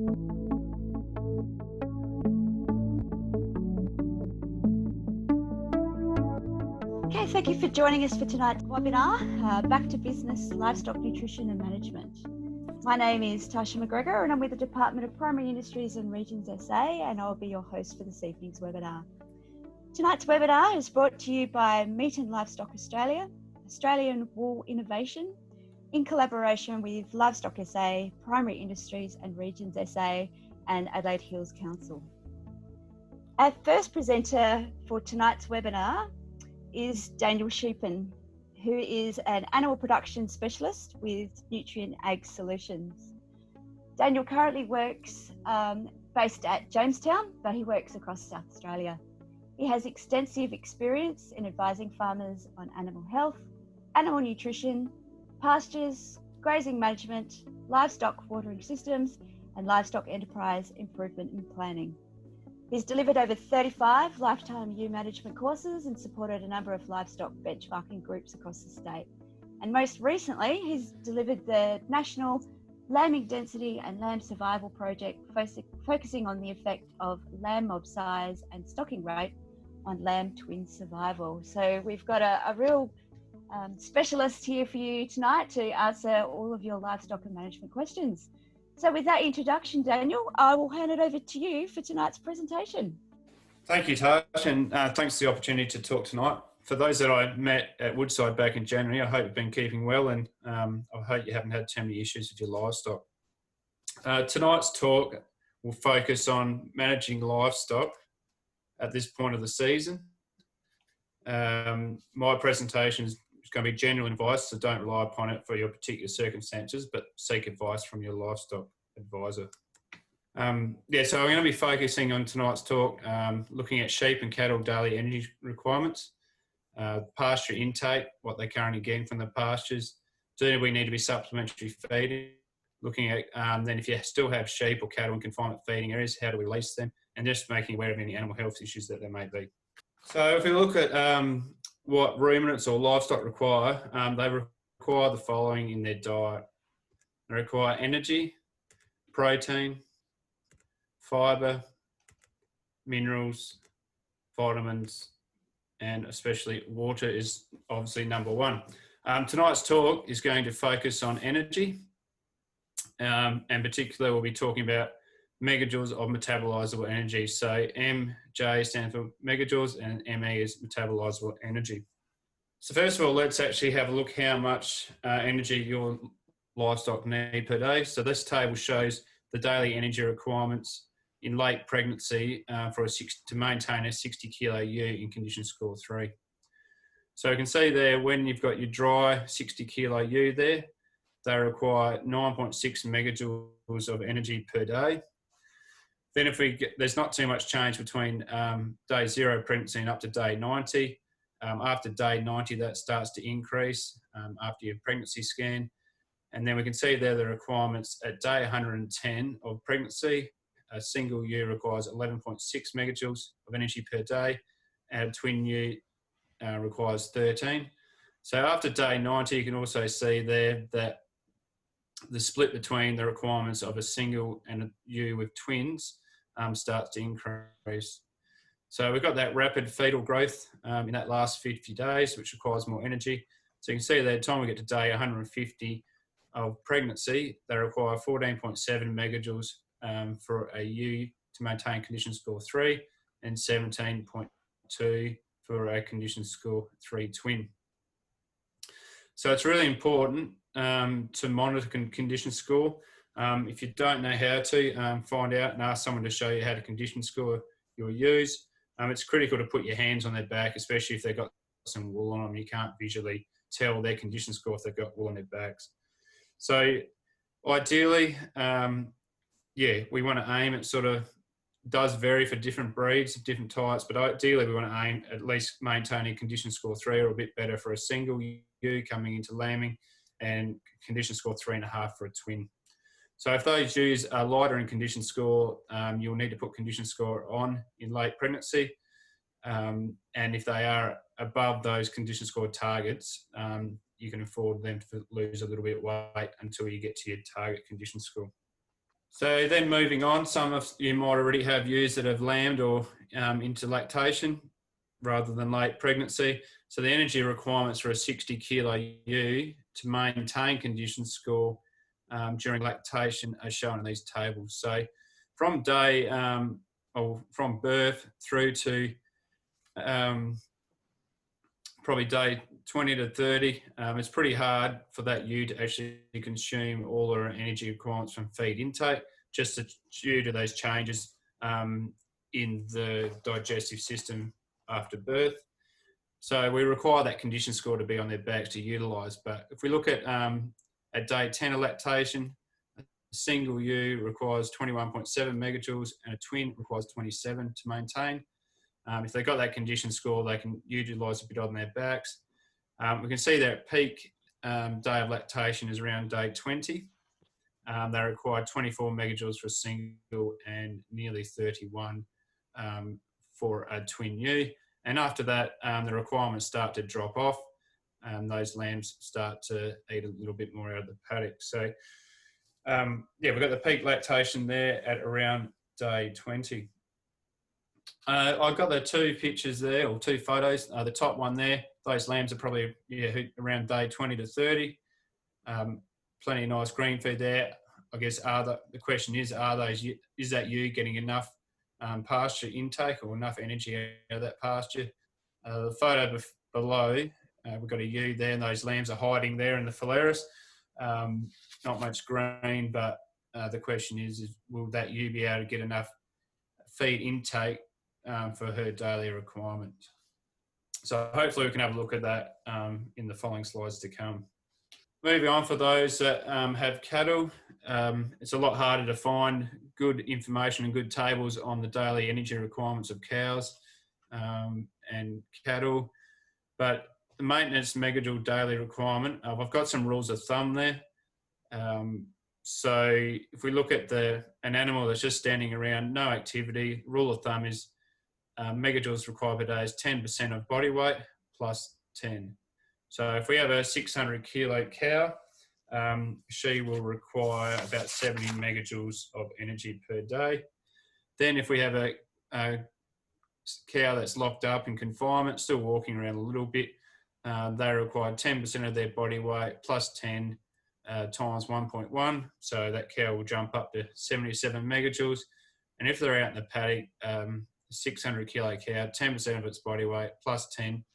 Okay, thank you for joining us for tonight's webinar, Back to Business, Livestock Nutrition and Management. My name is Tasha McGregor and I'm with the Department of Primary Industries and Regions SA, and I'll be your host for this evening's webinar. Tonight's webinar is brought to you by Meat and Livestock Australia, Australian Wool Innovation, in collaboration with Livestock SA, Primary Industries and Regions SA, and Adelaide Hills Council. Our first presenter for tonight's webinar is Daniel Schuppan, who is an animal production specialist with Nutrien Ag Solutions. Daniel currently works based at Jamestown, but he works across South Australia. He has extensive experience in advising farmers on animal health, animal nutrition, pastures, grazing management, livestock watering systems, and livestock enterprise improvement and planning. He's delivered over 35 lifetime ewe management courses and supported a number of livestock benchmarking groups across the state. And most recently, he's delivered the National Lambing Density and Lamb Survival Project, focusing on the effect of lamb mob size and stocking rate on lamb twin survival. So we've got a real specialist here for you tonight to answer all of your livestock and management questions. So with that introduction, Daniel, I will hand it over to you for tonight's presentation. Thank you, Tash, and thanks for the opportunity to talk tonight. For those that I met at Woodside back in January, I hope you've been keeping well, and I hope you haven't had too many issues with your livestock. Tonight's talk will focus on managing livestock at this point of the season. My presentation is going to be general advice, so don't rely upon it for your particular circumstances, but seek advice from your livestock advisor. So I'm going to be focusing on tonight's talk, looking at sheep and cattle daily energy requirements, pasture intake, what they're currently getting from the pastures. Do we need to be supplementary feeding? Looking at then if you still have sheep or cattle in confinement feeding areas, how do we release them? And just making aware of any animal health issues that there may be. So if we look at what ruminants or livestock require, they require the following in their diet. They require energy, protein, fibre, minerals, vitamins, and especially water is obviously number one. Tonight's talk is going to focus on energy, and particularly we'll be talking about megajoules of metabolizable energy. So MJ stands for megajoules and ME is metabolizable energy. So first of all, let's actually have a look how much energy your livestock need per day. So this table shows the daily energy requirements in late pregnancy to maintain a 60 kilo ewe in condition score 3. So you can see there when you've got your dry 60 kilo ewe there, they require 9.6 megajoules of energy per day. Then there's not too much change between day 0 pregnancy and up to day 90. After day 90, that starts to increase after your pregnancy scan. And then we can see there the requirements at day 110 of pregnancy. A single ewe requires 11.6 megajoules of energy per day, and a twin ewe requires 13. So after day 90, you can also see there that the split between the requirements of a single and a ewe with twins starts to increase. So we've got that rapid fetal growth in that last 50 days, which requires more energy. So you can see that by the time we get to day 150 of pregnancy, they require 14.7 megajoules for a ewe to maintain condition score 3 and 17.2 for a condition score 3 twin. So it's really important to monitor condition score. If you don't know how to, find out and ask someone to show you how to condition score your ewes. It's critical to put your hands on their back, especially if they've got some wool on them. You can't visually tell their condition score if they've got wool on their backs. So ideally, we want to aim at does vary for different breeds, different types, but ideally we want to aim at least maintaining condition score 3 or a bit better for a single ewe coming into lambing, and condition score 3.5 for a twin. So if those ewes are lighter in condition score, you'll need to put condition score on in late pregnancy. And if they are above those condition score targets, you can afford them to lose a little bit of weight until you get to your target condition score. So then moving on, some of you might already have ewes that have lambed or into lactation rather than late pregnancy. So the energy requirements for a 60 kilo ewe to maintain condition score during lactation are shown in these tables. So from day or from birth through to probably day 20 to 30, it's pretty hard for that ewe to actually consume all her energy requirements from feed intake, just due to those changes in the digestive system after birth. So we require that condition score to be on their backs to utilise. But if we look at day 10 of lactation, a single ewe requires 21.7 megajoules and a twin requires 27 to maintain. If they've got that condition score, they can utilise a bit on their backs. We can see their peak day of lactation is around day 20. They require 24 megajoules for a single and nearly 31 for a twin ewe. And after that, the requirements start to drop off. Those lambs start to eat a little bit more out of the paddock. So, yeah, we've got the peak lactation there at around day 20. I've got the two pictures there, or two photos. The top one there, those lambs are probably around day 20 to 30. Plenty of nice green feed there. I guess the question is that ewe getting enough pasture intake or enough energy out of that pasture? The photo below, we've got a ewe there, and those lambs are hiding there in the phalaris. Not much green, but the question is will that ewe be able to get enough feed intake for her daily requirement? So hopefully we can have a look at that in the following slides to come. Moving on, for those that have cattle, it's a lot harder to find good information and good tables on the daily energy requirements of cows and cattle. But the maintenance megajoule daily requirement, I've got some rules of thumb there. So if we look at an animal that's just standing around, no activity, rule of thumb is megajoules required per day is 10% of body weight plus 10. So if we have a 600 kilo cow, she will require about 70 megajoules of energy per day. Then if we have a cow that's locked up in confinement, still walking around a little bit, they require 10% of their body weight plus 10 times 1.1. So that cow will jump up to 77 megajoules. And if they're out in the paddock, 600 kilo cow, 10% of its body weight plus 10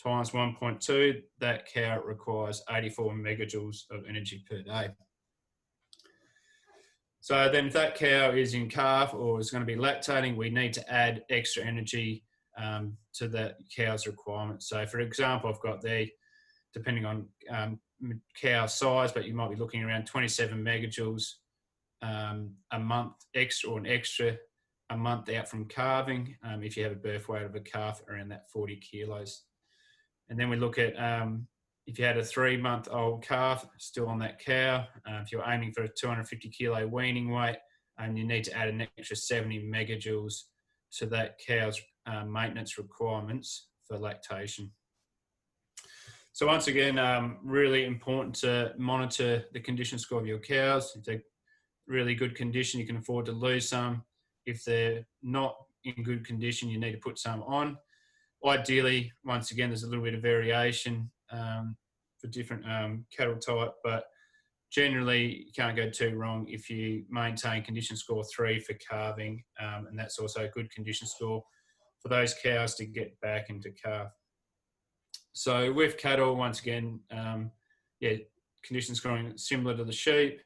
times 1.2, that cow requires 84 megajoules of energy per day. So then if that cow is in calf or is going to be lactating, we need to add extra energy to that cow's requirements. So for example, I've got there, depending on cow size, but you might be looking around 27 megajoules a month extra, or an extra a month out from calving, if you have a birth weight of a calf around that 40 kilos. And then we look at if you had a 3-month-old calf still on that cow, if you're aiming for a 250 kilo weaning weight, you need to add an extra 70 megajoules to that cow's maintenance requirements for lactation. So once again, really important to monitor the condition score of your cows. If they're really good condition, you can afford to lose some. If they're not in good condition, you need to put some on. Ideally, once again, there's a little bit of variation for different cattle type, but generally you can't go too wrong if you maintain condition score 3 for calving, and that's also a good condition score for those cows to get back into calf. So with cattle, once again, condition scoring similar to the sheep,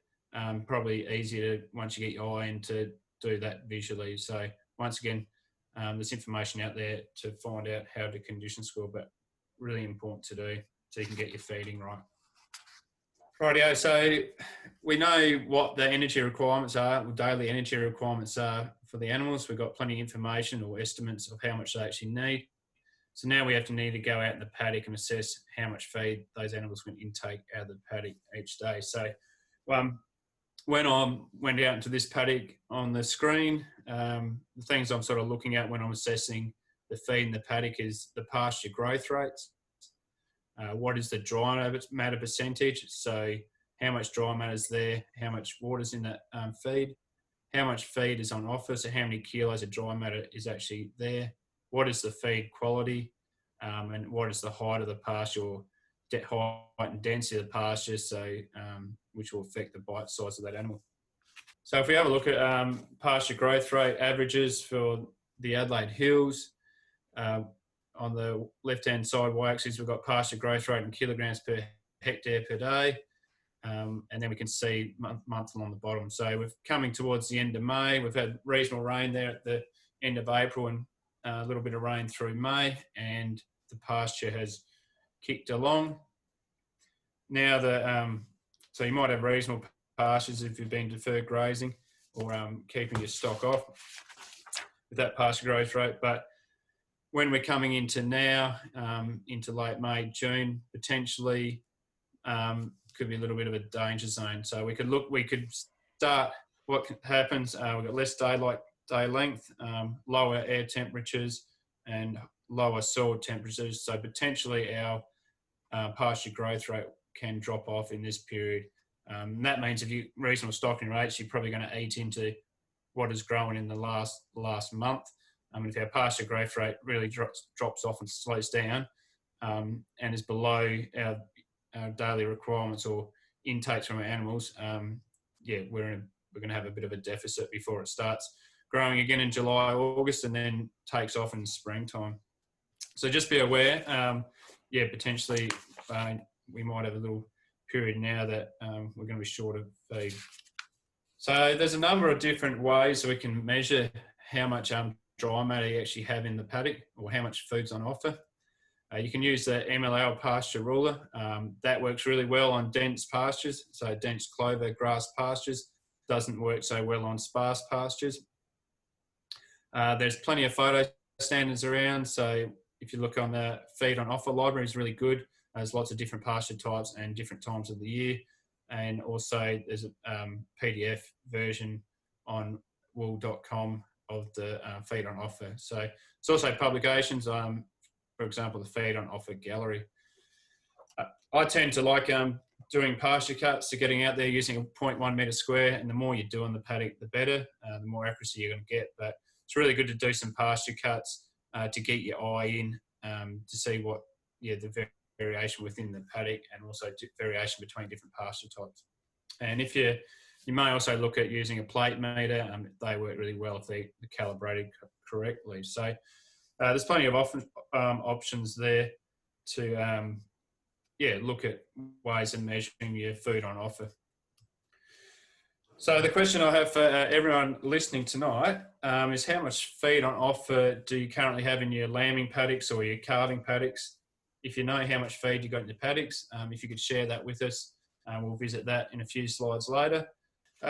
probably easier to, once you get your eye in, to do that visually. So once again, there's information out there to find out how to condition score, but really important to do so you can get your feeding right. Rightio, so we know what the energy requirements are, or daily energy requirements are for the animals. We've got plenty of information or estimates of how much they actually need. So now we have to need to go out in the paddock and assess how much feed those animals can intake out of the paddock each day. So when I went out into this paddock on the screen, the things I'm sort of looking at when I'm assessing the feed in the paddock is the pasture growth rates. What is the dry matter percentage? So how much dry matter is there? How much water is in that feed? how much feed is on offer, so how many kilos of dry matter is actually there, what is the feed quality, and what is the height of the pasture, or height and density of the pasture, so which will affect the bite size of that animal. So if we have a look at pasture growth rate averages for the Adelaide Hills, on the left-hand side y-axis, we've got pasture growth rate in kilograms per hectare per day, and then we can see month on the bottom. So we're coming towards the end of May. We've had reasonable rain there at the end of April and a little bit of rain through May, and the pasture has kicked along. Now, so you might have reasonable pastures if you've been deferred grazing or keeping your stock off with that pasture growth rate, but when we're coming into now, into late May, June, potentially could be a little bit of a danger zone. So we could start what happens. We've got less daylight day length, lower air temperatures, and lower soil temperatures. So potentially our pasture growth rate can drop off in this period. And that means if you reasonable stocking rates, you're probably going to eat into what is growing in the last month. If our pasture growth rate really drops off and slows down and is below our daily requirements or intakes from our animals, we're going to have a bit of a deficit before it starts growing again in July, August, and then takes off in springtime. So just be aware, potentially we might have a little period now that we're going to be short of feed. So there's a number of different ways that we can measure how much dry matter you actually have in the paddock or how much food's on offer. You can use the MLA pasture ruler. That works really well on dense pastures, so dense clover grass pastures. Doesn't work so well on sparse pastures. There's plenty of photo standards around, so if you look on the feed on offer library, it's really good. There's lots of different pasture types and different times of the year, and also there's a PDF version on wool.com of the feed on offer. So it's also publications, for example, the feed on offer gallery. I tend to like doing pasture cuts, so getting out there using a 0.1 metre square, and the more you do on the paddock, the better, the more accuracy you're going to get. But it's really good to do some pasture cuts to get your eye in to see what the variation within the paddock and also variation between different pasture types. And if you may also look at using a plate meter. They work really well if they're calibrated correctly. So there's plenty of options there to look at ways of measuring your food on offer. So the question I have for everyone listening tonight is how much feed on offer do you currently have in your lambing paddocks or your calving paddocks? If you know how much feed you got in your paddocks, if you could share that with us, we'll visit that in a few slides later.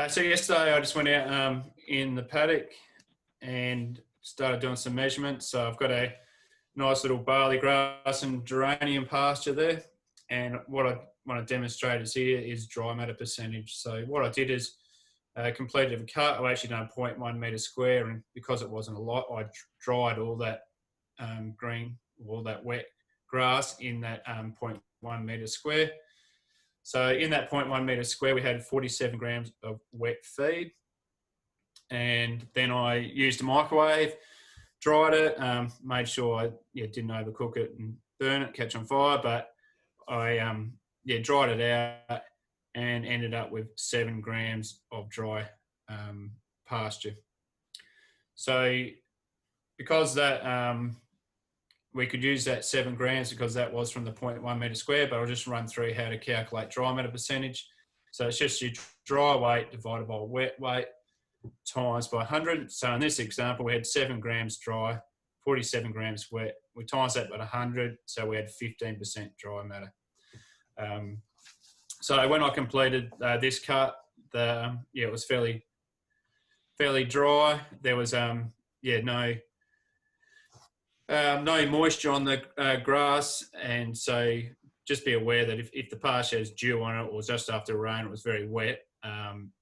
So yesterday I just went out in the paddock and started doing some measurements. So I've got a nice little barley grass and geranium pasture there. And what I want to demonstrate is here is dry matter percentage. So what I did is completed a cut. I actually done 0.1 metre square, and because it wasn't a lot, I dried all that green, all that wet grass in that 0.1 metre square. So in that 0.1 metre square, we had 47 grams of wet feed. And then I used a microwave, dried it, made sure I didn't overcook it and burn it, catch on fire, but I dried it out and ended up with 7 grams of dry pasture. So because that we could use that 7 grams because that was from the 0.1 metre square, but I'll just run through how to calculate dry matter percentage. So it's just your dry weight divided by wet weight times by 100. So in this example, we had 7 grams dry, 47 grams wet. We times that by 100, so we had 15% dry matter. So when I completed this cut, it was fairly dry. There was no moisture on the grass, and so just be aware that if the pasture has dew on it or just after rain, it was very wet,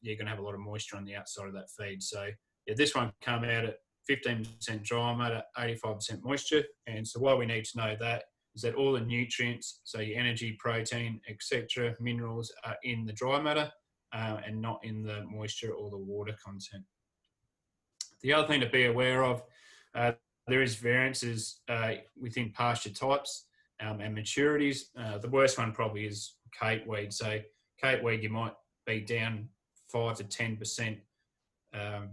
you're going to have a lot of moisture on the outside of that feed. So this one came out at 15% dry matter, 85% moisture, and so why we need to know that is that all the nutrients, so your energy, protein, etc., minerals are in the dry matter and not in the moisture or the water content. The other thing to be aware of, there is variances within pasture types and maturities. The worst one probably is Cape weed. So Cape weed, you might be down 5 to 10%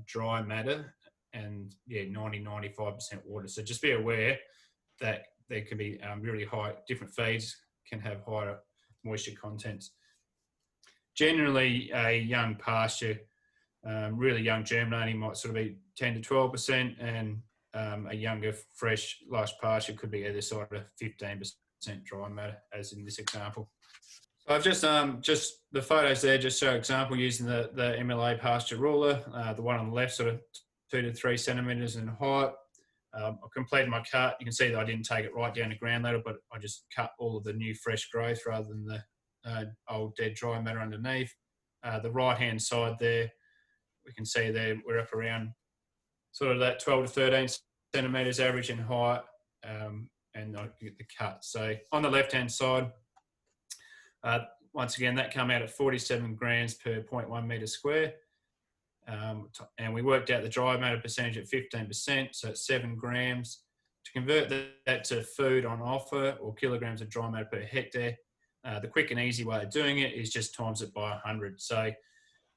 dry matter and 90-95% water. So just be aware that there can be really high, different feeds can have higher moisture contents. Generally, a young pasture, really young germinating might sort of be 10 to 12%, and a younger, fresh, lush pasture could be either side of 15% dry matter, as in this example. So I've just the photos there just show example using the MLA pasture ruler. The one on the left sort of 2 to 3 centimetres in height. I completed my cut. You can see that I didn't take it right down to ground level, but I just cut all of the new fresh growth rather than the old dead dry matter underneath. The right-hand side there, we can see there we're up around sort of that 12 to 13 centimetres average in height, and I get the cut. So on the left-hand side, once again, that come out at 47 grams per 0.1 metre square. And we worked out the dry matter percentage at 15%, so it's 7 grams. To convert that to food on offer, or kilograms of dry matter per hectare, the quick and easy way of doing it is just times it by 100. So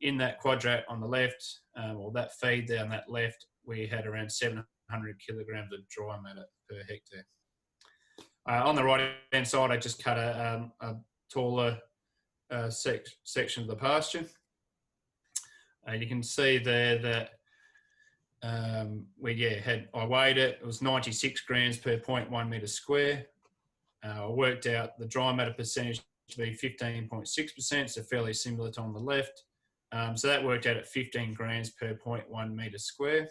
in that quadrat on the left, or that feed there on that left, we had around 700 kilograms of dry matter per hectare. On the right-hand side, I just cut a taller section of the pasture. You can see there that I weighed it. It was 96 grams per 0.1 metre square. I worked out the dry matter percentage to be 15.6%, so fairly similar to on the left. So that worked out at 15 grams per 0.1 metre square.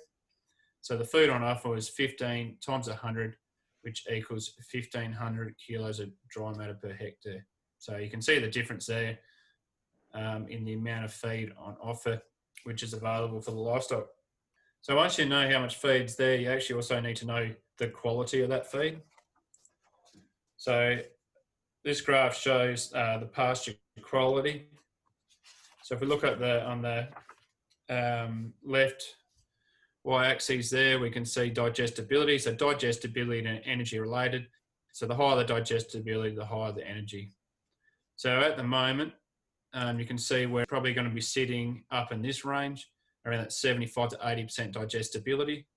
So the food on offer was 15 times 100, which equals 1,500 kilos of dry matter per hectare. So you can see the difference there in the amount of feed on offer, which is available for the livestock. So once you know how much feed's there, you actually also need to know the quality of that feed. So this graph shows the pasture quality. So if we look at on the left y-axis there, we can see digestibility. So digestibility and energy related. So the higher the digestibility, the higher the energy. So at the moment, you can see we're probably going to be sitting up in this range, around that 75 to 80% digestibility,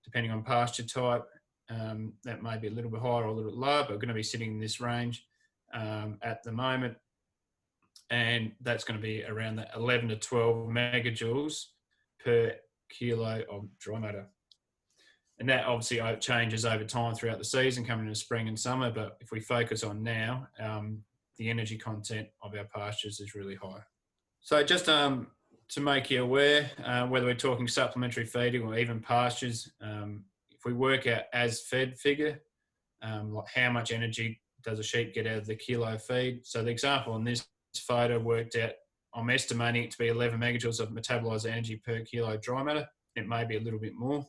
depending on pasture type. That may be a little bit higher or a little bit lower, but we're going to be sitting in this range at the moment. And that's going to be around that 11 to 12 megajoules per kilo of dry matter. And that obviously changes over time throughout the season, coming into spring and summer. But if we focus on now, the energy content of our pastures is really high. So just to make you aware, whether we're talking supplementary feeding or even pastures, if we work out as fed figure, like how much energy does a sheep get out of the kilo feed. So the example on this photo worked out, I'm estimating it to be 11 megajoules of metabolised energy per kilo dry matter. It may be a little bit more.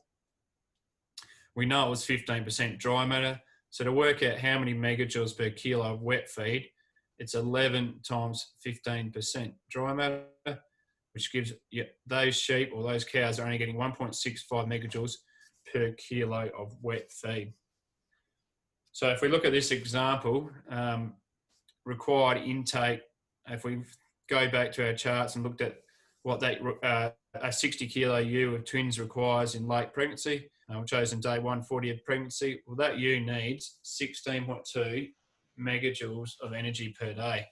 We know it was 15% dry matter. So to work out how many megajoules per kilo of wet feed, it's 11 times 15% dry matter, which gives those sheep or those cows are only getting 1.65 megajoules per kilo of wet feed. So if we look at this example, required intake, if we go back to our charts and looked at what that a 60 kilo ewe of twins requires in late pregnancy, which shows in day 140 of pregnancy, well, that ewe needs 16.2 megajoules of energy per day.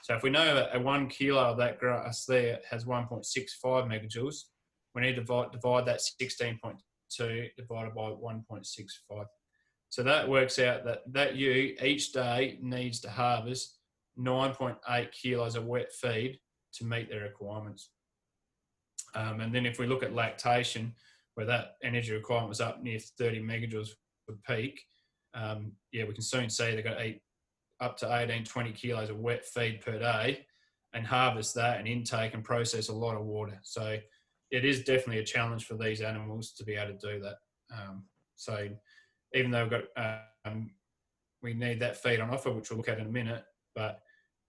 So if we know that a 1 kilo of that grass there has 1.65 megajoules, we need to divide that 16.2 divided by 1.65. So that works out that ewe each day needs to harvest 9.8 kilos of wet feed to meet their requirements. And then if we look at lactation, where that energy requirement was up near 30 megajoules for peak, we can soon see they've got to eat up to 18, 20 kilos of wet feed per day and harvest that and intake and process a lot of water. So it is definitely a challenge for these animals to be able to do that. So even though we've got, we need that feed on offer, which we'll look at in a minute, but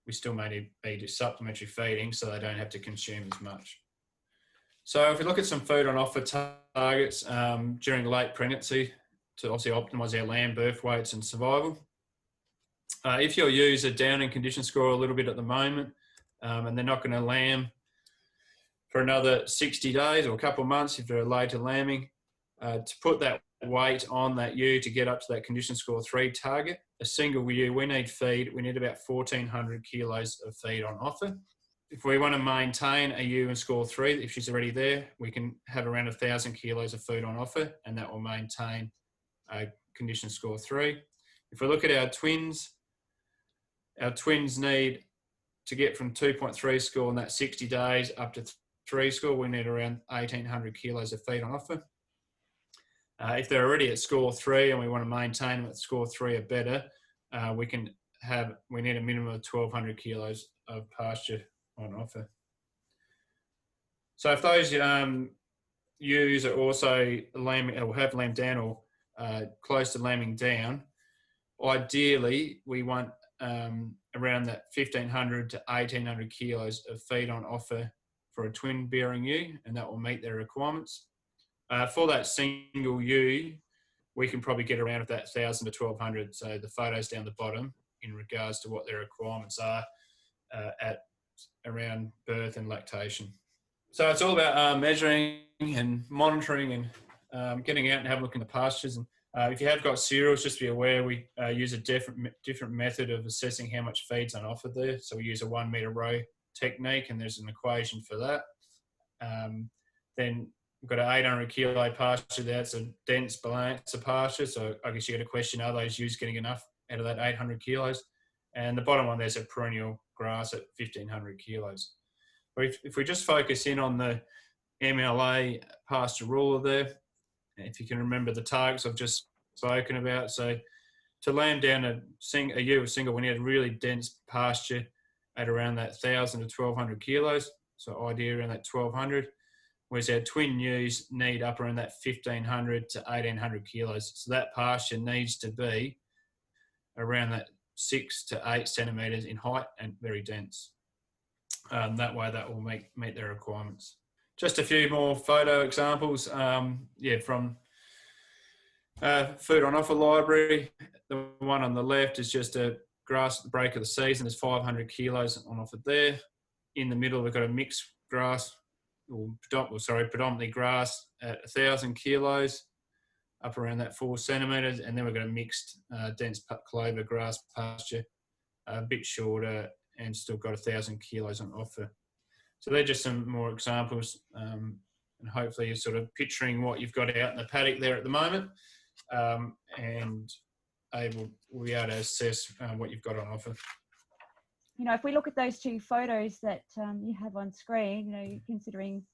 we still may need to be supplementary feeding so they don't have to consume as much. So if we look at some food on offer targets during late pregnancy to obviously optimise our lamb birth weights and survival. If your ewes are down in condition score a little bit at the moment and they're not going to lamb for another 60 days or a couple of months if they're later lambing, to put that weight on that ewe to get up to that condition score 3 target, a single ewe, we need about 1,400 kilos of feed on offer. If we want to maintain a ewe in score 3, if she's already there, we can have around 1,000 kilos of food on offer, and that will maintain a condition score 3. If we look at our twins need to get from 2.3 score in that 60 days up to 3 score, we need around 1,800 kilos of feed on offer. If they're already at score 3 and we want to maintain them at score 3 or better, we need a minimum of 1,200 kilos of pasture on offer. So if those ewes are also lambing or have lambed down or close to lambing down, ideally we want around that 1,500 to 1,800 kilos of feed on offer for a twin bearing ewe, and that will meet their requirements. For that single ewe, we can probably get around that 1,000 to 1,200. So the photos down the bottom in regards to what their requirements are at around birth and lactation. So it's all about measuring and monitoring and getting out and have a look in the pastures. And if you have got cereals, just be aware we use a different method of assessing how much feed's on offer there. So we use a 1 metre row technique, and there's an equation for that. Then we've got an 800 kilo pasture there. It's a dense balance of pasture. So I guess you get a question, are those ewes getting enough out of that 800 kilos? And the bottom one, there's a perennial grass at 1,500 kilos. But if we just focus in on the MLA pasture ruler there, if you can remember the targets I've just spoken about. So to lamb down a ewe of single, we need a really dense pasture at around that 1,000 to 1,200 kilos. So idea around that 1,200. Whereas our twin ewes need up around that 1,500 to 1,800 kilos. So that pasture needs to be around that 6 to 8 centimetres in height and very dense. That way that will meet their requirements. Just a few more photo examples from food on offer library. The one on the left is just a grass at the break of the season. There's 500 kilos on offer there. In the middle, we've got a mixed grass, predominantly grass at 1,000 kilos, up around that 4 centimetres. And then we've got a mixed dense clover grass pasture, a bit shorter and still got 1,000 kilos on offer. So they're just some more examples, and hopefully you're sort of picturing what you've got out in the paddock there at the moment, and we'll be able to assess what you've got on offer. You know, if we look at those 2 photos that you have on screen, you know, considering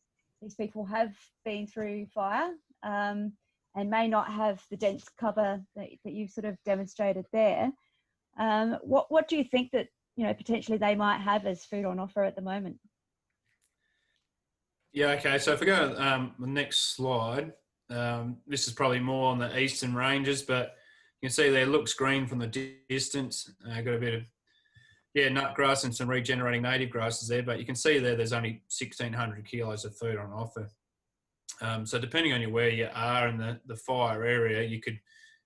these people have been through fire and may not have the dense cover that you've sort of demonstrated there, what do you think that, you know, potentially they might have as food on offer at the moment? Yeah, okay. So if we go to the next slide, this is probably more on the eastern ranges, but you can see there looks green from the distance. Got a bit of, nut grass and some regenerating native grasses there, but you can see there's only 1,600 kilos of food on offer. So depending on where you are in the fire area, you could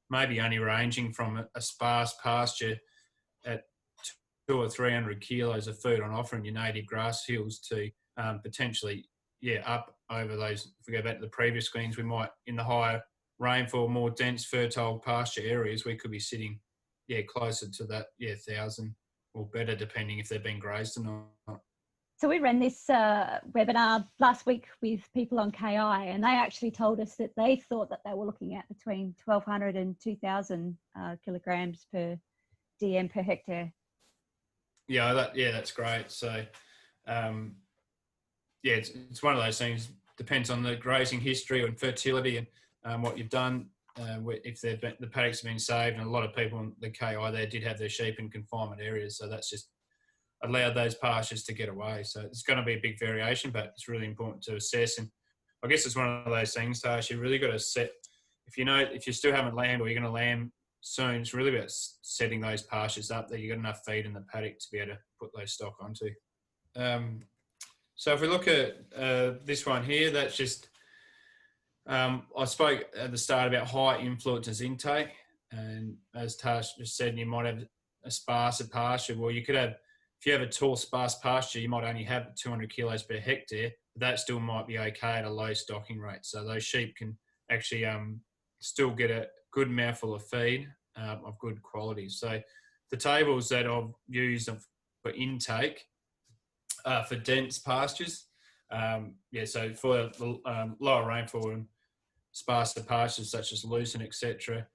maybe only ranging from a sparse pasture at 200 or 300 kilos of food on offer in your native grass hills to potentially, up over those. If we go back to the previous screens, we might, in the higher rainfall, more dense, fertile pasture areas, we could be sitting, closer to that, 1,000 or better, depending if they've been grazed or not. So we ran this webinar last week with people on KI, and they actually told us that they thought that they were looking at between 1,200 and 2,000 kilograms per DM per hectare. That's great. So, it's one of those things. Depends on the grazing history and fertility and what you've done. If the paddocks have been saved, and a lot of people in the KI there did have their sheep in confinement areas, so that's just allowed those pastures to get away. So it's going to be a big variation, but it's really important to assess. And I guess it's one of those things, Tash, you really got to set. If you still haven't lambed or you're going to lamb soon, it's really about setting those pastures up that you've got enough feed in the paddock to be able to put those stock onto. So if we look at this one here, that's just, I spoke at the start about high influences intake. And as Tash just said, you might have a sparser pasture. Well, you could have, if you have a tall sparse pasture, you might only have 200 kilos per hectare. But that still might be okay at a low stocking rate. So those sheep can actually still get a good mouthful of feed of good quality. So the tables that I've used for intake for dense pastures, so for the lower rainfall and sparser pastures such as lucerne, etc.,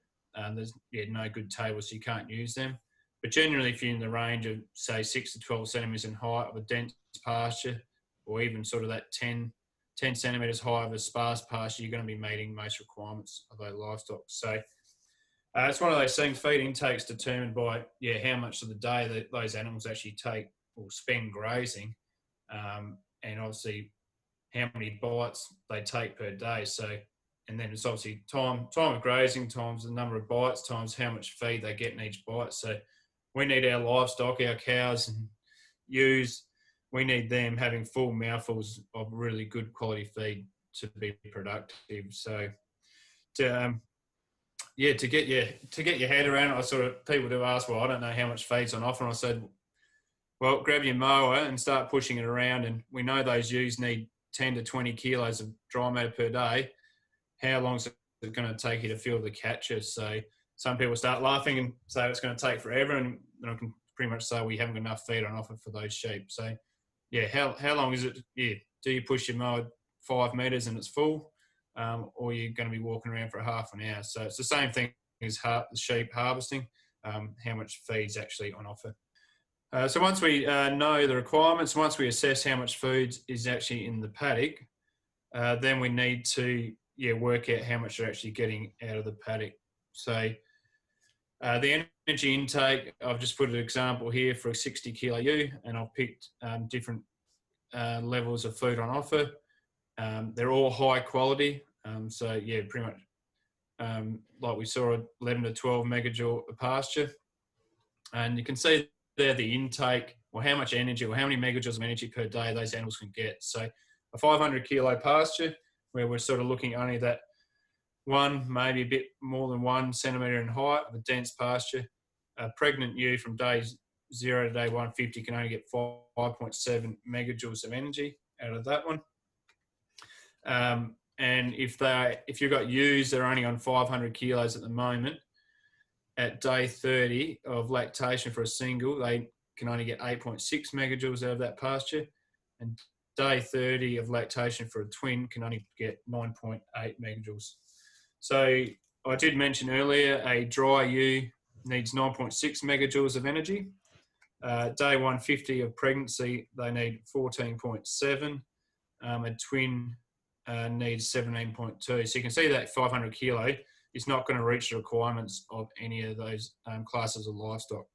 there's no good tables, so you can't use them. But generally, if you're in the range of, say, 6 to 12 centimetres in height of a dense pasture, or even sort of that 10 centimetres high of a sparse pasture, you're going to be meeting most requirements of those livestock. So it's one of those things, feed intake's determined by, how much of the day that those animals actually take or spend grazing, and obviously how many bites they take per day. So, and then it's obviously time of grazing times the number of bites times how much feed they get in each bite. So we need our livestock, our cows and ewes, we need them having full mouthfuls of really good quality feed to be productive. So to get your head around it, people do ask, well, I don't know how much feed's on offer. And I said, well, grab your mower and start pushing it around. And we know those ewes need 10 to 20 kilos of dry matter per day. How long is it going to take you to fill the catcher? So some people start laughing and say it's going to take forever. And then I can pretty much say we haven't got enough feed on offer for those sheep. So, how long is it? Do you push your mower 5 metres and it's full? Or you're going to be walking around for half an hour. So it's the same thing as sheep harvesting, how much feed's actually on offer. So once we know the requirements, once we assess how much food is actually in the paddock, then we need to work out how much they're actually getting out of the paddock. So the energy intake, I've just put an example here for a 60 kilo ewe, and I've picked different levels of food on offer. They're all high quality. Pretty much like we saw, 11 to 12 megajoule a pasture. And you can see there the intake, or how much energy, or how many megajoules of energy per day those animals can get. So a 500 kilo pasture, where we're sort of looking only that one, maybe a bit more than 1 centimetre in height of a dense pasture. A pregnant ewe from day 0 to day 150 can only get 5.7 megajoules of energy out of that one. And if you've got ewes that are only on 500 kilos at the moment, at day 30 of lactation for a single, they can only get 8.6 megajoules out of that pasture. And day 30 of lactation for a twin can only get 9.8 megajoules. So I did mention earlier, a dry ewe needs 9.6 megajoules of energy. Day 150 of pregnancy, they need 14.7. A twin needs 17.2. So you can see that 500 kilo is not going to reach the requirements of any of those classes of livestock.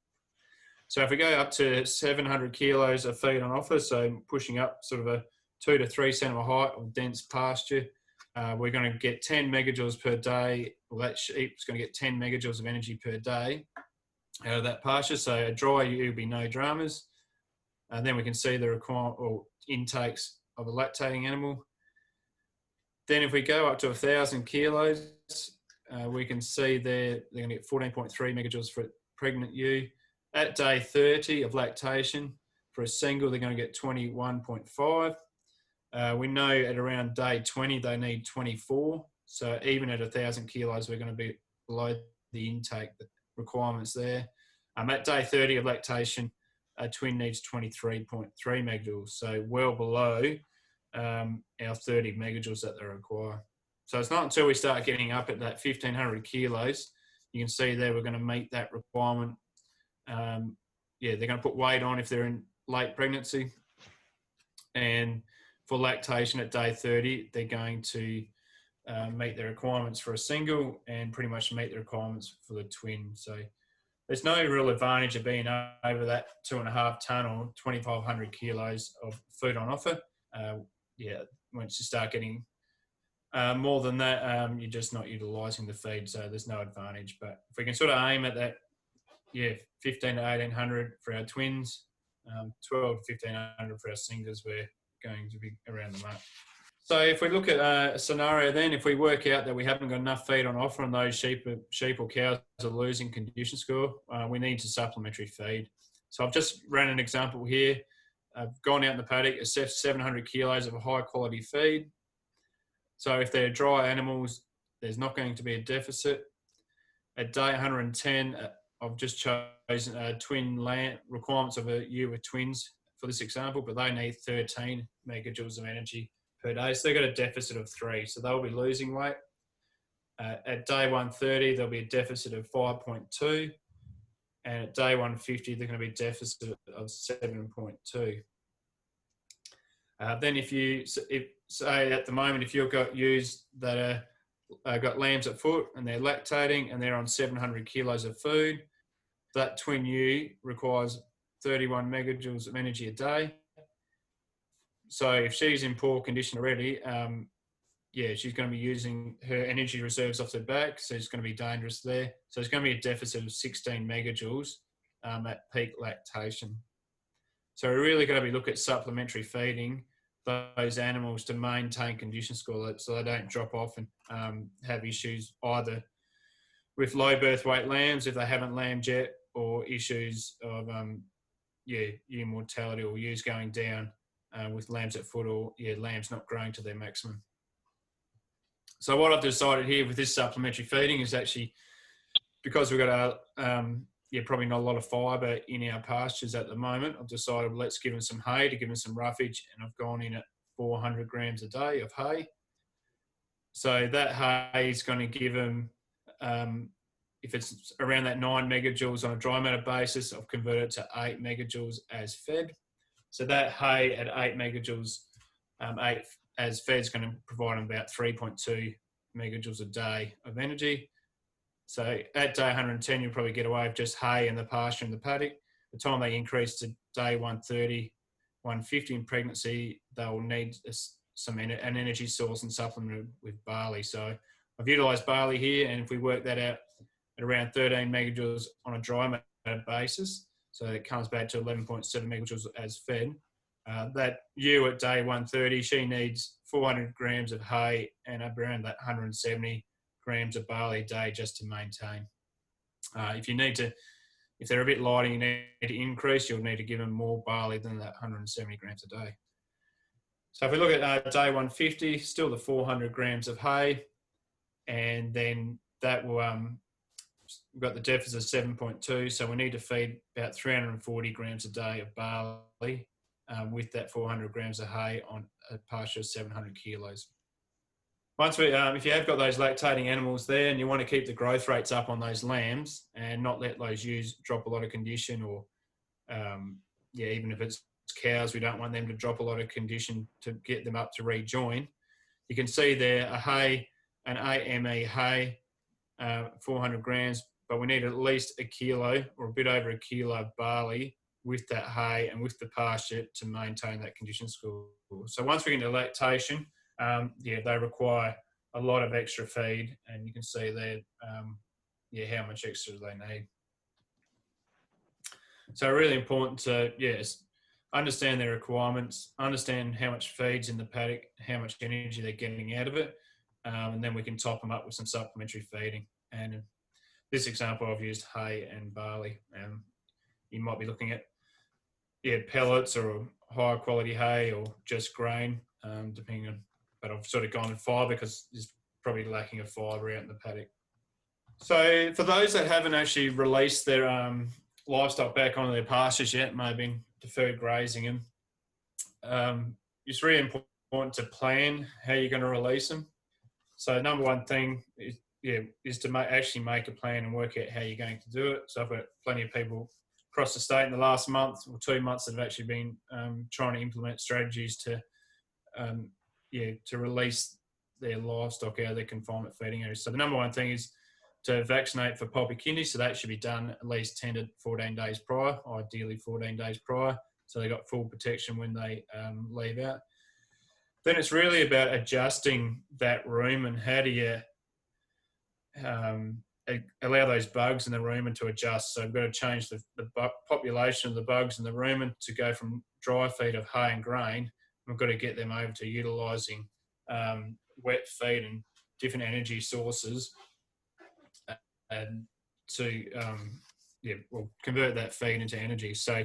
So if we go up to 700 kilos of feed on offer, so pushing up sort of a 2 to 3 centimetre height of dense pasture, we're going to get 10 megajoules per day. Well, that sheep's going to get 10 megajoules of energy per day out of that pasture. So a dry ewe will be no dramas. And then we can see the intakes of a lactating animal. Then if we go up to 1,000 kilos, we can see they're going to get 14.3 megajoules for a pregnant ewe. At day 30 of lactation, for a single, they're going to get 21.5. We know at around day 20, they need 24. So even at 1,000 kilos, we're going to be below the intake requirements there. At day 30 of lactation, a twin needs 23.3 megajoules. So well below our 30 megajoules that they require. So it's not until we start getting up at that 1,500 kilos, you can see there we're going to meet that requirement. They're going to put weight on if they're in late pregnancy. And for lactation at day 30, they're going to meet the requirements for a single and pretty much meet the requirements for the twin. So there's no real advantage of being over that 2.5 tonne or 2,500 kilos of food on offer. Once you start getting more than that, you're just not utilising the feed, so there's no advantage. But if we can sort of aim at that, 15 to 1,800 for our twins, 12 to 1,500 for our singles, we're going to be around the mark. So if we look at a scenario then, if we work out that we haven't got enough feed on offer and those sheep or cows are losing condition score, we need to supplementary feed. So I've just ran an example here. I've gone out in the paddock, assessed 700 kilos of a high quality feed. So if they're dry animals, there's not going to be a deficit. At day 110, I've just chosen twin lamb requirements of a ewe with twins for this example, but they need 13 megajoules of energy per day. So they've got a deficit of 3. So they'll be losing weight. At day 130, there'll be a deficit of 5.2. And at day 150, they're going to be a deficit of 7.2. Then if say at the moment, if you've got ewes that are got lambs at foot and they're lactating and they're on 700 kilos of food, that twin ewe requires 31 megajoules of energy a day. So if she's in poor condition already, she's going to be using her energy reserves off the back, so it's going to be dangerous there. So it's going to be a deficit of 16 megajoules at peak lactation. So we're really going to be looking at supplementary feeding those animals to maintain condition score so they don't drop off and have issues either with low birth weight lambs if they haven't lambed yet, or issues of ewe mortality or ewes going down with lambs at foot, or lambs not growing to their maximum. So what I've decided here with this supplementary feeding is actually, because we've got probably not a lot of fibre in our pastures at the moment, I've decided let's give them some hay to give them some roughage, and I've gone in at 400 grams a day of hay. So that hay is going to give them, if it's around that 9 megajoules on a dry matter basis, I've converted it to 8 megajoules as fed. So that hay at 8 megajoules, 8 as fed is going to provide them about 3.2 megajoules a day of energy. So at day 110, you'll probably get away with just hay in the pasture in the paddock. The time they increase to day 130, 150 in pregnancy, they'll need an energy source and supplement with barley. So I've utilised barley here, and if we work that out at around 13 megajoules on a dry matter basis, so it comes back to 11.7 megajoules as fed. That ewe at day 130, she needs 400 grams of hay and around that 170 grams of barley a day just to maintain. If they're a bit lighter, you need to increase, you'll need to give them more barley than that 170 grams a day. So if we look at day 150, still the 400 grams of hay, and then that will, we've got the deficit of 7.2, so we need to feed about 340 grams a day of barley with that 400 grams of hay on a pasture of 700 kilos. Once if you have got those lactating animals there and you want to keep the growth rates up on those lambs and not let those ewes drop a lot of condition, or even if it's cows, we don't want them to drop a lot of condition to get them up to rejoin. You can see there an AME hay, 400 grams, but we need at least a kilo or a bit over a kilo of barley with that hay and with the pasture to maintain that condition score. So once we get into lactation, they require a lot of extra feed, and you can see there, how much extra they need. So really important to, understand their requirements, understand how much feed's in the paddock, how much energy they're getting out of it, and then we can top them up with some supplementary feeding. And in this example, I've used hay and barley. You might be looking at pellets or higher quality hay or just grain, depending on. But I've sort of gone with fibre because there's probably lacking of fibre out in the paddock. So for those that haven't actually released their livestock back onto their pastures yet, maybe deferred grazing them, it's really important to plan how you're going to release them. So number one thing is to actually make a plan and work out how you're going to do it. So I've got plenty of people across the state in the last month or 2 months that have actually been trying to implement strategies to release their livestock out of their confinement feeding areas. So the number one thing is to vaccinate for poppy kidney. So that should be done at least 10 to 14 days prior, ideally 14 days prior. So they got full protection when they leave out. Then it's really about adjusting that room and how do you allow those bugs in the rumen to adjust. So we've got to change the population of the bugs in the rumen to go from dry feed of hay and grain We've got to get them over to utilising wet feed and different energy sources, and to convert that feed into energy. So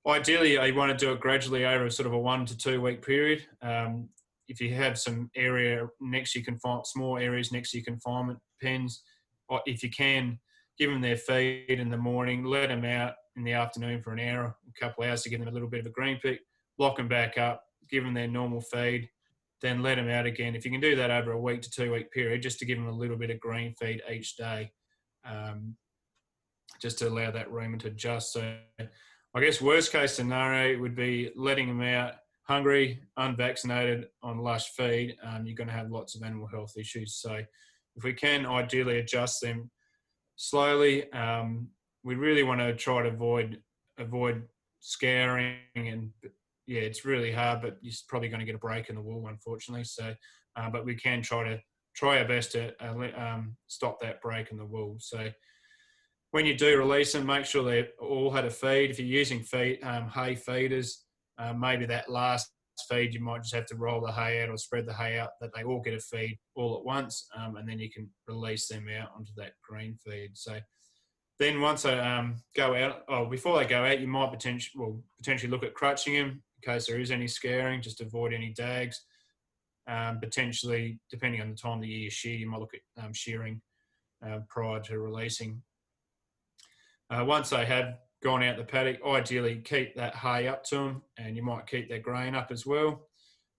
ideally, you want to do it gradually over a sort of a 1 to 2 week period. If you have some area next to your small areas next to your confinement pens, or if you can, give them their feed in the morning, let them out in the afternoon for an hour, a couple of hours to give them a little bit of a green peak, lock them back up, give them their normal feed, then let them out again. If you can do that over a 1 to 2 week period, just to give them a little bit of green feed each day, just to allow that rumen to adjust. So I guess worst case scenario would be letting them out hungry, unvaccinated on lush feed. You're going to have lots of animal health issues. So if we can ideally adjust them slowly, we really want to try to avoid scouring, and yeah, it's really hard, but you're probably going to get a break in the wool, unfortunately. So, but we can try our best to stop that break in the wool. So when you do release them, make sure they all had a feed. If you're using hay feeders, maybe that last feed, you might just have to roll the hay out or spread the hay out, that they all get a feed all at once, and then you can release them out onto that green feed. So then once they go out, before they go out, you might potentially look at crutching them in case there is any scaring, just to avoid any dags. Potentially, depending on the time of the year you shear, you might look at shearing prior to releasing. Once they have gone out the paddock, ideally keep that hay up to them, and you might keep their grain up as well.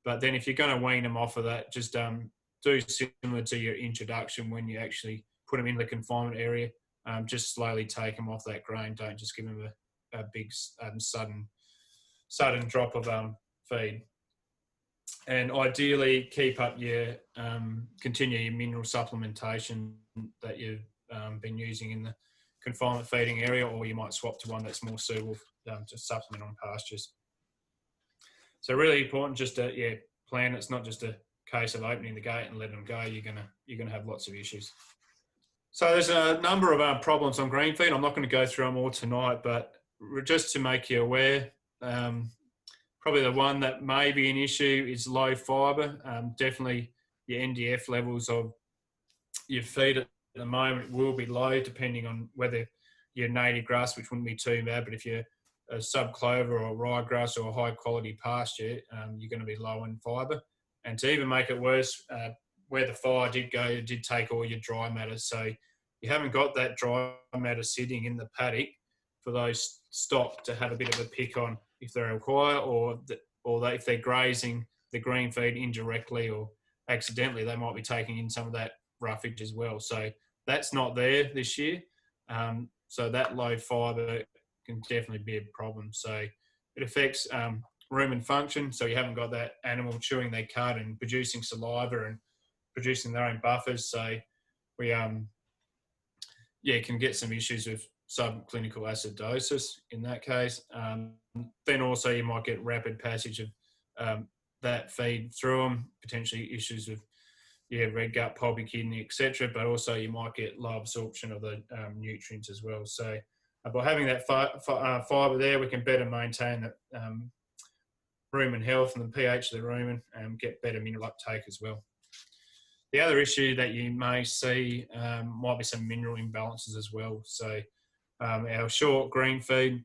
But then if you're going to wean them off of that, just do similar to your introduction when you actually put them in the confinement area. Just slowly take them off that grain. Don't just give them a big sudden drop of feed. And ideally keep up continue your mineral supplementation that you've been using in the confinement feeding area, or you might swap to one that's more suitable to supplement on pastures. So really important just to plan. It's not just a case of opening the gate and letting them go. You're gonna have lots of issues. So there's a number of problems on green feed. I'm not going to go through them all tonight, but just to make you aware, probably the one that may be an issue is low fibre. Definitely your NDF levels of your feed at the moment will be low, depending on whether you're native grass, which wouldn't be too bad, but if you're a subclover or ryegrass or a high quality pasture, you're going to be low in fibre. And to even make it worse, where the fire did go, it did take all your dry matter. So you haven't got that dry matter sitting in the paddock for those stock to have a bit of a pick on if they require, or if they're grazing the green feed indirectly or accidentally, they might be taking in some of that roughage as well. So that's not there this year. So that low fibre can definitely be a problem. So it affects rumen function. So you haven't got that animal chewing their cud and producing saliva and producing their own buffers. So we can get some issues with subclinical acidosis in that case. Then also you might get rapid passage of that feed through them, potentially issues with red gut, pulpy kidney, etc. But also you might get low absorption of the nutrients as well. So by having that fibre there, we can better maintain that rumen health and the pH of the rumen, and get better mineral uptake as well. The other issue that you may see might be some mineral imbalances as well. So our short green feed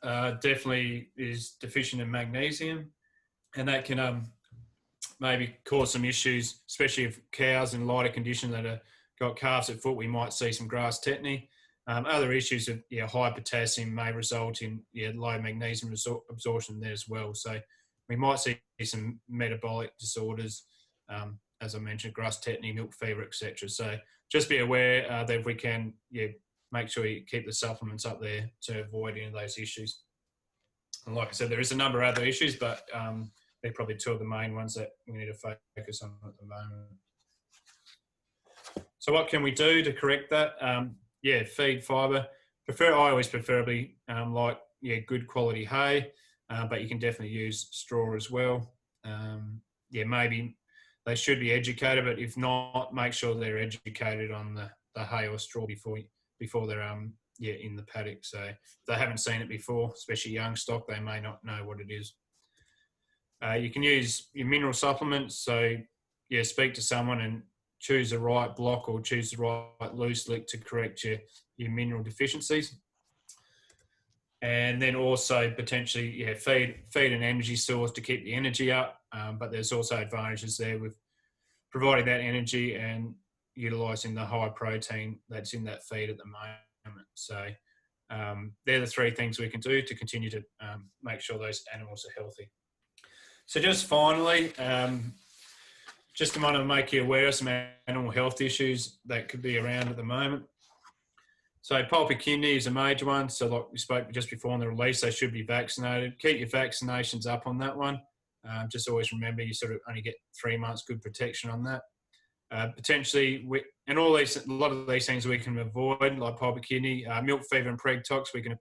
definitely is deficient in magnesium, and that can maybe cause some issues, especially if cows in lighter condition that have got calves at foot, we might see some grass tetany. Other issues of high potassium may result in low magnesium absorption there as well. So we might see some metabolic disorders, as I mentioned, grass tetany, milk fever, etc. So just be aware that if we can, make sure you keep the supplements up there to avoid any of those issues. And like I said, there is a number of other issues, but they're probably two of the main ones that we need to focus on at the moment. So what can we do to correct that? Feed fibre. I always preferably like good quality hay, but you can definitely use straw as well. Maybe they should be educated, but if not, make sure they're educated on the hay or straw before they're in the paddock. So if they haven't seen it before, especially young stock, they may not know what it is. You can use your mineral supplements. So, yeah, speak to someone and choose the right block or choose the right loose lick to correct your mineral deficiencies. And then also potentially, yeah, feed an energy source to keep the energy up. But there's also advantages there with providing that energy and utilising the high protein that's in that feed at the moment. So they're the three things we can do to continue to make sure those animals are healthy. So just finally, just to want to make you aware of some animal health issues that could be around at the moment. So pulpy kidney is a major one. So like we spoke just before on the release, they should be vaccinated. Keep your vaccinations up on that one. Just always remember you sort of only get 3 months good protection on that. Potentially, a lot of these things we can avoid, like pulpy kidney, milk fever and preg tox, we can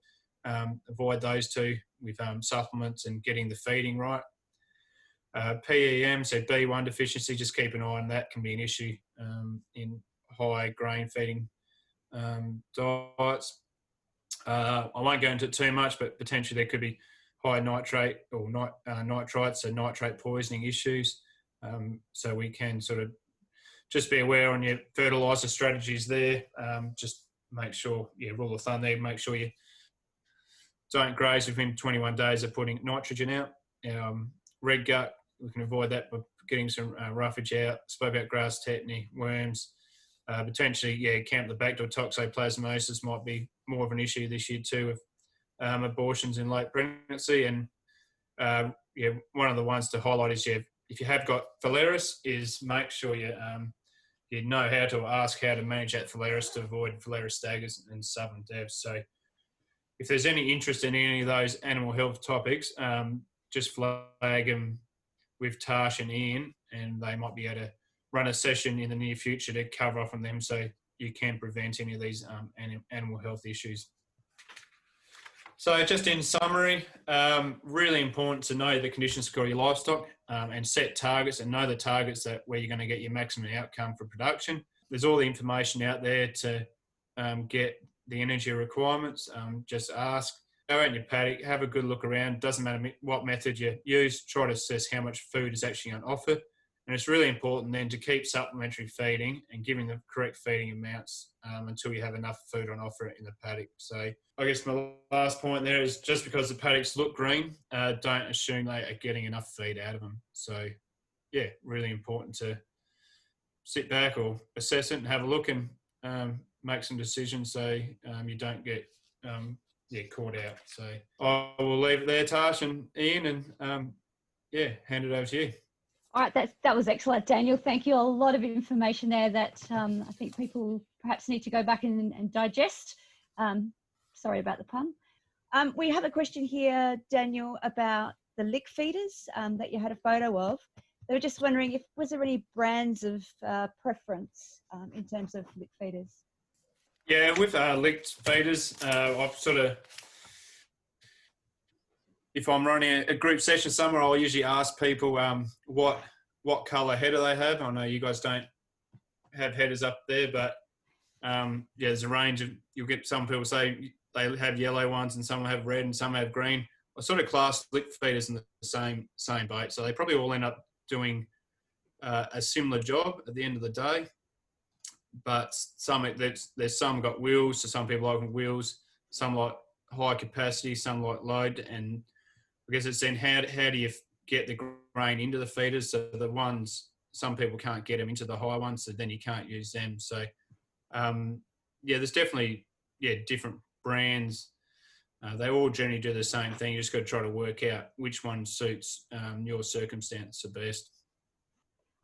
avoid those two with supplements and getting the feeding right. PEM, so B1 deficiency, just keep an eye on that, can be an issue in high grain feeding diets. I won't go into it too much, but potentially there could be high nitrate or nitrites, so nitrate poisoning issues. So we can sort of just be aware on your fertiliser strategies there. Just make sure, rule of thumb there, make sure you don't graze within 21 days of putting nitrogen out. Red gut, we can avoid that by getting some roughage out. Spoke about grass tetany, worms. Potentially, Campylobacter toxoplasmosis might be more of an issue this year too with abortions in late pregnancy. And one of the ones to highlight is if you have got phalaris, is make sure you know how to ask how to manage that phalaris to avoid phalaris staggers and southern deaths. So if there's any interest in any of those animal health topics, just flag them with Tash and Ian, and they might be able to run a session in the near future to cover off on them so you can prevent any of these animal health issues. So just in summary, really important to know the conditions for your livestock and set targets and know the targets where you're going to get your maximum outcome for production. There's all the information out there to get the energy requirements. Just ask. Go out in your paddock, have a good look around. Doesn't matter what method you use, try to assess how much food is actually on offer. And it's really important then to keep supplementary feeding and giving the correct feeding amounts until you have enough food on offer in the paddock. So I guess my last point there is just because the paddocks look green, don't assume they are getting enough feed out of them. So yeah, really important to sit back or assess it and have a look and make some decisions so you don't get caught out. So I will leave it there, Tash and Ian, and hand it over to you. All right, that was excellent, Daniel. Thank you. A lot of information there that I think people perhaps need to go back and digest. Sorry about the pun. We have a question here, Daniel, about the lick feeders that you had a photo of. They were just wondering was there any brands of preference in terms of lick feeders? Yeah, with licked feeders, I've sort of, if I'm running a group session somewhere, I'll usually ask people what colour header they have. I know you guys don't have headers up there, but there's a range of, you'll get some people say they have yellow ones and some will have red and some have green. I sort of class lick feeders in the same boat. So they probably all end up doing a similar job at the end of the day. But there's some got wheels, so some people like wheels, some like high capacity, some like load, and I guess it's then how do you get the grain into the feeders? So the ones, some people can't get them into the high ones, so then you can't use them. So there's definitely different brands. They all generally do the same thing. You just got to try to work out which one suits your circumstance the best.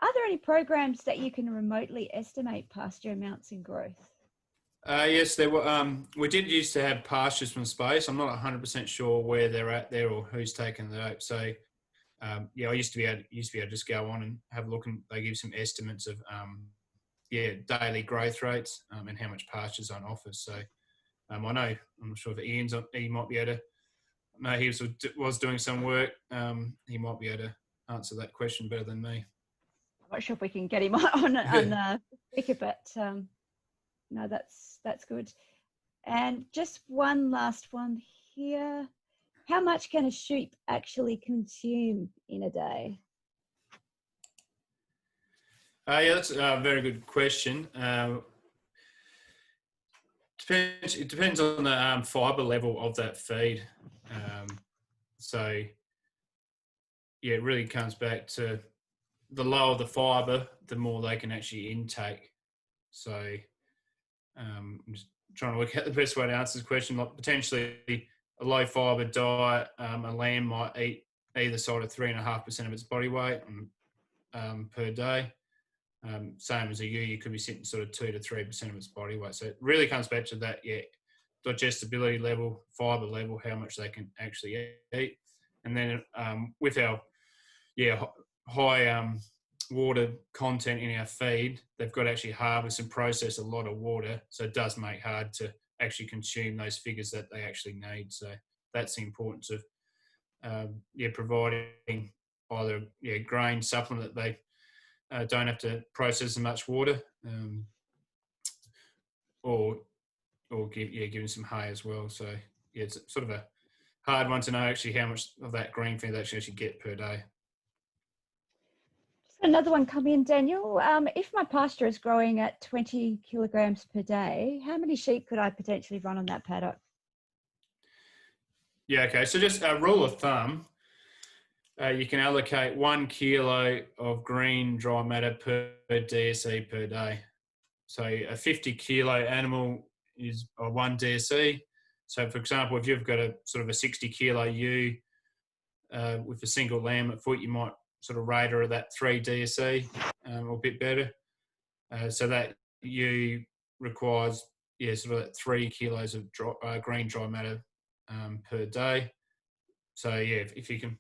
Are there any programs that you can remotely estimate pasture amounts in growth? Yes, there were. We did used to have pastures from space. I'm not 100% sure where they're at there or who's taken that out. So, I used to be able to just go on and have a look, and they give some estimates of daily growth rates and how much pasture's on offer. So, I know, I'm not sure if Ian's on, he might be able to. No, he was doing some work. He might be able to answer that question better than me. I'm not sure if we can get him on speaker, but no, that's good. And just one last one here. How much can a sheep actually consume in a day? Yeah, that's a very good question. It depends on the fibre level of that feed. So, yeah, it really comes back to the lower the fibre, the more they can actually intake. So, I'm just trying to work out the best way to answer this question. Like potentially a low fibre diet, a lamb might eat either side of 3.5% of its body weight per day. Same as a ewe, you could be sitting sort of 2 to 3% of its body weight. So it really comes back to that, digestibility level, fibre level, how much they can actually eat. And then with our high water content in our feed, they've got to actually harvest and process a lot of water. So it does make it hard to actually consume those figures that they actually need. So that's the importance of providing either grain supplement that they don't have to process as much water, or giving some hay as well. So it's sort of a hard one to know actually how much of that green feed they actually get per day. Just another one come in, Daniel. If my pasture is growing at 20 kilograms per day, how many sheep could I potentially run on that paddock? Yeah, okay. So just a rule of thumb, you can allocate 1 kilo of green dry matter per DSE per day. So a 50 kilo animal is 1 DSE. So for example, if you've got a sort of a 60 kilo ewe with a single lamb at foot, you might sort of rate her at that 3 DSE or a bit better. So that ewe requires sort of 3 kilos of green dry matter per day. So if you've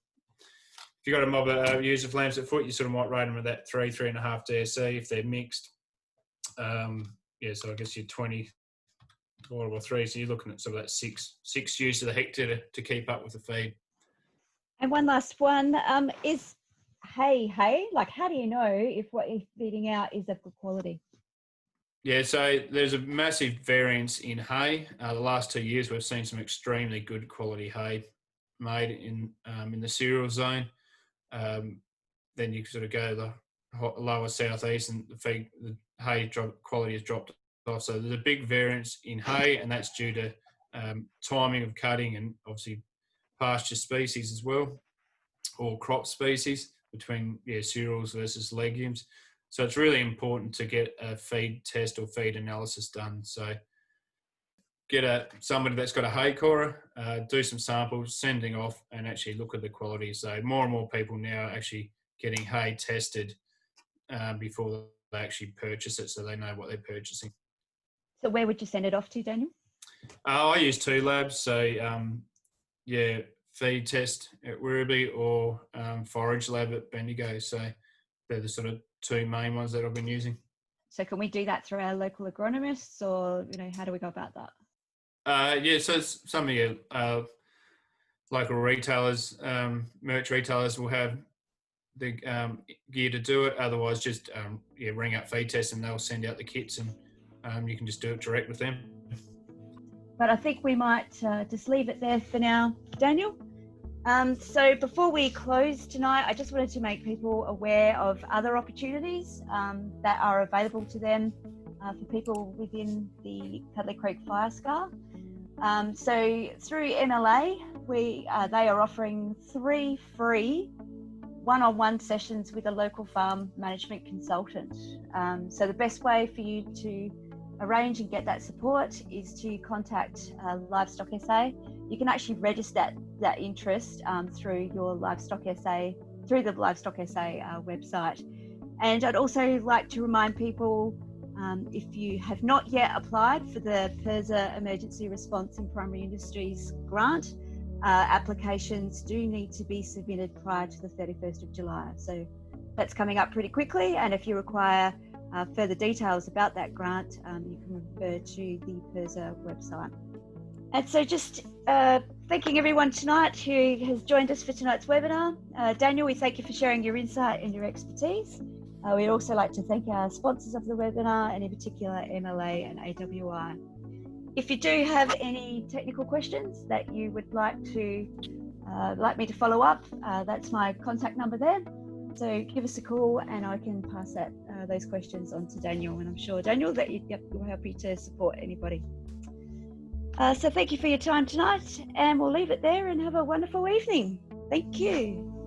got a mob of ewes of lambs at foot, you sort of might rate them at that 3.5 DSE if they're mixed. So I guess you're 20 divided by 3, so you're looking at sort of that six ewes to the hectare to keep up with the feed. And one last one, is hay? Like, how do you know if what you're feeding out is of good quality? Yeah, so there's a massive variance in hay. The last 2 years, we've seen some extremely good quality hay made in the cereal zone. Then you sort of go to the lower southeast, and the hay quality has dropped off. So there's a big variance in hay, and that's due to timing of cutting and obviously pasture species as well, or crop species between cereals versus legumes. So it's really important to get a feed test or feed analysis done. So get somebody that's got a hay corer, do some samples, sending off, and actually look at the quality. So more and more people now are actually getting hay tested before they actually purchase it, so they know what they're purchasing. So where would you send it off to, Daniel? I use 2 labs. So feed test at Werribee or forage lab at Bendigo. So they're the sort of 2 main ones that I've been using. So can we do that through our local agronomists, or how do we go about that? So some of your local retailers, merch retailers will have the gear to do it. Otherwise, just ring up feed test and they'll send out the kits, and you can just do it direct with them. But I think we might just leave it there for now, Daniel. So before we close tonight, I just wanted to make people aware of other opportunities that are available to them for people within the Cuddly Creek Fire Scar. So through MLA, they are offering 3 free one-on-one sessions with a local farm management consultant. So the best way for you to arrange and get that support is to contact Livestock SA. You can actually register that interest through your Livestock SA, through the Livestock SA website. And I'd also like to remind people, if you have not yet applied for the PIRSA Emergency Response in Primary Industries grant, applications do need to be submitted prior to the 31st of July. So that's coming up pretty quickly. And if you require further details about that grant, you can refer to the PIRSA website. And so just thanking everyone tonight who has joined us for tonight's webinar. Daniel, we thank you for sharing your insight and your expertise. We'd also like to thank our sponsors of the webinar, and in particular MLA and AWI. If you do have any technical questions that you would like me to follow up, that's my contact number there. So give us a call and I can pass those questions on to Daniel. And I'm sure, Daniel, that you're happy to support anybody. So thank you for your time tonight, and we'll leave it there and have a wonderful evening. Thank you.